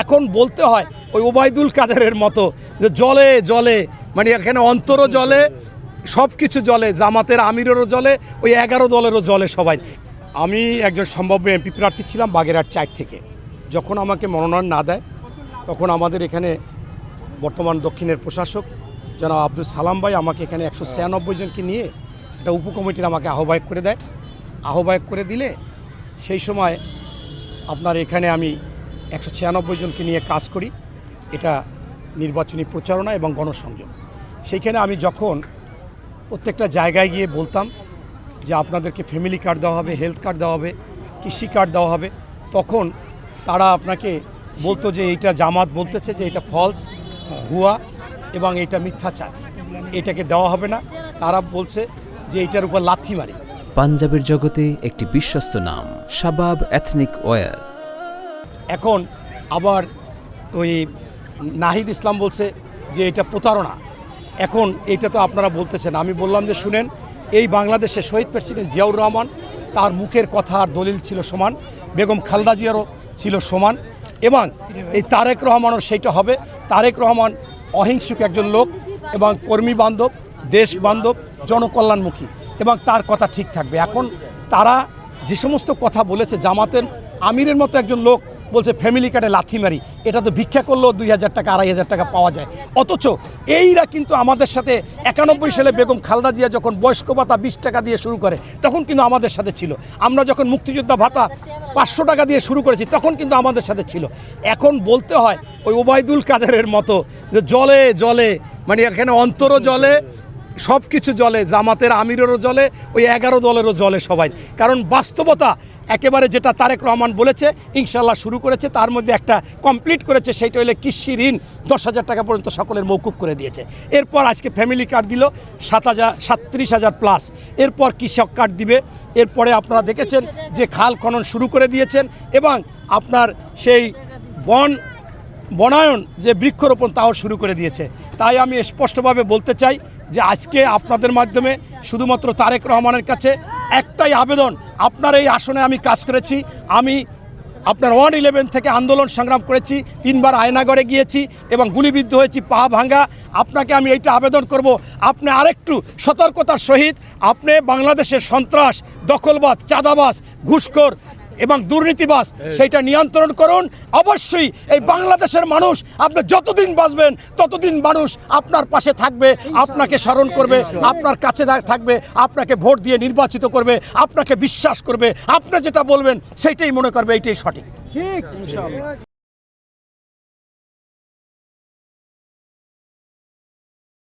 এখন বলতে হয় ওই ওবায়দুল কাদেরের মতো যে জলে জলে মানে এখানে অন্তরও জলে সব কিছু জলে, জামাতের আমিরেরও জলে, ওই 11 দলেরও জলে সবাই। আমি একজন সম্ভাব্য এমপি প্রার্থী ছিলাম বাগেরহাট 4 থেকে। যখন আমাকে মনোনয়ন না দেয় তখন আমাদের এখানে বর্তমান দক্ষিণের প্রশাসক জনাব আব্দুল সালাম ভাই আমাকে এখানে 196 জনকে নিয়ে একটা উপকমিটির আমাকে আহ্বায়ক করে দেয়। আহ্বায়ক করে দিলে সেই সময় আপনার এখানে আমি 196 জনকে নিয়ে কাজ করি, এটা নির্বাচনী প্রচারণা এবং গণসংযোগ। সেইখানে আমি যখন প্রত্যেকটা জায়গায় গিয়ে বলতাম যে আপনাদেরকে ফ্যামিলি কার্ড দেওয়া হবে, হেলথ কার্ড দেওয়া হবে, কৃষি কার্ড দেওয়া হবে, তখন তারা আপনাকে বলতো যে এইটা জামাত বলতেছে যে এটা ফলস, ভুয়া এবং এটা মিথ্যাচার, এটাকে দেওয়া হবে না। তারা বলছে যে এইটার উপর লাথি মারি। পাঞ্জাবের জগতে একটি বিশ্বস্ত নাম শাবাব এথনিক ওয়্যার। এখন আবার ওই নাহিদ ইসলাম বলছে যে এটা প্রতারণা। এখন এইটা তো আপনারা বলতেছেন, আমি বললাম যে শুনেন, এই বাংলাদেশে শহীদ প্রেসিডেন্ট জিয়াউর রহমান তার মুখের কথা আর দলিল ছিল সমান, বেগম খালেদা জিয়ারও ছিল সমান, এবং এই তারেক রহমানও সেইটা হবে। তারেক রহমান অহিংসুক একজন লোক এবং কর্মী বান্ধব, দেশ বান্ধব, জনকল্যাণমুখী, এবং তার কথা ঠিক থাকবে। এখন তারা যে সমস্ত কথা বলেছে, জামাতের আমিরের মতো একজন লোক বলছে ফ্যামিলি কার্ডে লাথি মারি, এটা তো ভিক্ষা করলেও 2000 টাকা 2500 টাকা পাওয়া যায়। অথচ এইরা কিন্তু আমাদের সাথে 91 সালে বেগম খালেদা জিয়া যখন বয়স্ক ভাতা 20 টাকা দিয়ে শুরু করে তখন কিন্তু আমাদের সাথে ছিল। আমরা যখন মুক্তিযোদ্ধা ভাতা 500 টাকা দিয়ে শুরু করেছি তখন কিন্তু আমাদের সাথে ছিল। এখন বলতে হয় ওই ওবায়দুল কাদেরের মতো যে জলে জলে মানে এখানে অন্তরও জলে, সব কিছু জলে, জামাতের আমিরেরও জলে, ওই 11 দলেরও জলে সবাই। কারণ বাস্তবতা একেবারে যেটা তারেক রহমান বলেছে ইনশাল্লাহ শুরু করেছে, তার মধ্যে একটা কমপ্লিট করেছে, সেইটা হলে কৃষি ঋণ 10,000 টাকা পর্যন্ত সকলের মৌকুব করে দিয়েছে। এরপর আজকে ফ্যামিলি কার্ড দিল 37,000 প্লাস, এরপর কৃষক কার্ড দিবে। এরপরে আপনারা দেখেছেন যে খাল খনন শুরু করে দিয়েছেন, এবং আপনার সেই বনায়ন যে বৃক্ষরোপণ তাও শুরু করে দিয়েছে। তাই আমি স্পষ্টভাবে বলতে চাই যে আজকে আপনাদের মাধ্যমে শুধুমাত্র তারেক রহমানের কাছে একটাই আবেদন, আপনার এই আসনে আমি কাজ করেছি, আমি আপনার 111 থেকে আন্দোলন সংগ্রাম করেছি, 3 বার আয়নাগড়ে গিয়েছি এবং গুলিবিদ্ধ হয়েছি, পা ভাঙ্গা। আপনাকে আমি এইটা আবেদন করব, আপনি আরেকটু সতর্কতার সহিত আপনি বাংলাদেশের সন্ত্রাস, দখলবাজ, চাঁদাবাজ, ঘুষখোর এবং দুর্নীতিবাজ সেইটা নিয়ন্ত্রণ করুন। অবশ্যই এই বাংলাদেশের মানুষ, আপনি যতদিন বাঁচবেন ততদিন মানুষ আপনার পাশে থাকবে, আপনাকে স্মরণ করবে, আপনার কাছে থাকবে, আপনাকে ভোট দিয়ে নির্বাচিত করবে, আপনাকে বিশ্বাস করবে, আপনি যেটা বলবেন সেইটাই মনে করবে এইটাই সঠিক। ঠিক।